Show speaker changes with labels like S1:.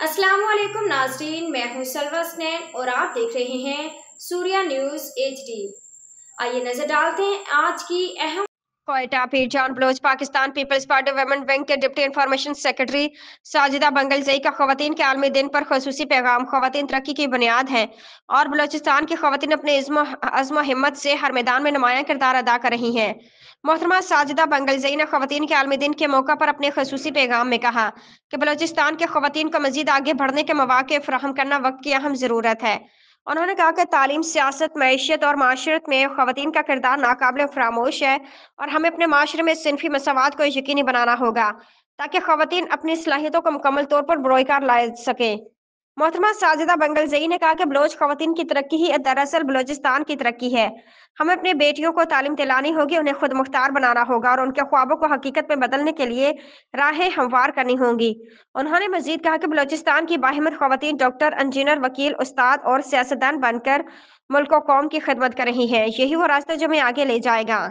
S1: अस्सलाम वालेकुम नाज़रीन, मैं हूं सलवा स्नैन और आप देख रहे हैं सूर्या न्यूज़ HD। आइए नजर डालते हैं आज की अहम।
S2: Quetta Pirjan Baloch Pakistan peoples party women wing के deputy information secretary Sajida Bangalzai का खवातीन के आलमी दिन पर खसूसी पैगाम। खवातीन तरक्की की बुनियाद हैं और बलोचिस्तान की खवातीन अपने अज़्म हिम्मत से हर मैदान में नुमायां किरदार अदा कर रही हैं। मोहतरमा साजिदा बंगलजई ने खवातीन के आलमी दिन के मौका पर अपने खसूसी पैगाम में कहा कि बलोचिस्तान के खवातीन को मजीद आगे बढ़ने के मौके फराहम करना वक्त की अहम ज़रूरत है। उन्होंने कहा कि तालीम, सियासत, मईशत और माशरत में खवातीन का किरदार नाकाबिल फरामोश है और हमें अपने माशरे में सिनफी मसावत को यकीनी बनाना होगा ताकि खवातीन अपनी सलाहियतों को मुकम्मल तौर पर बरोकार ला सके। मोहतरमा साजिदा बंगलजई ने कहा कि बलोच खवातीन की तरक्की ही दरअसल बलोचिस्तान की तरक्की है। हमें अपनी बेटियों को तालीम दिलानी होगी, उन्हें खुद मुख्तार बनाना होगा और उनके ख्वाबों को हकीकत में बदलने के लिए राहें हमवार करनी होंगी। उन्होंने मजीद कहा कि बलोचिस्तान की बाहिम्मत खवातीन डॉक्टर, इंजीनियर, वकील, उस्ताद और सियासतदान बनकर मुल्क और कौम की खिदमत कर रही हैं। यही वो रास्ता जो हमें आगे ले जाएगा।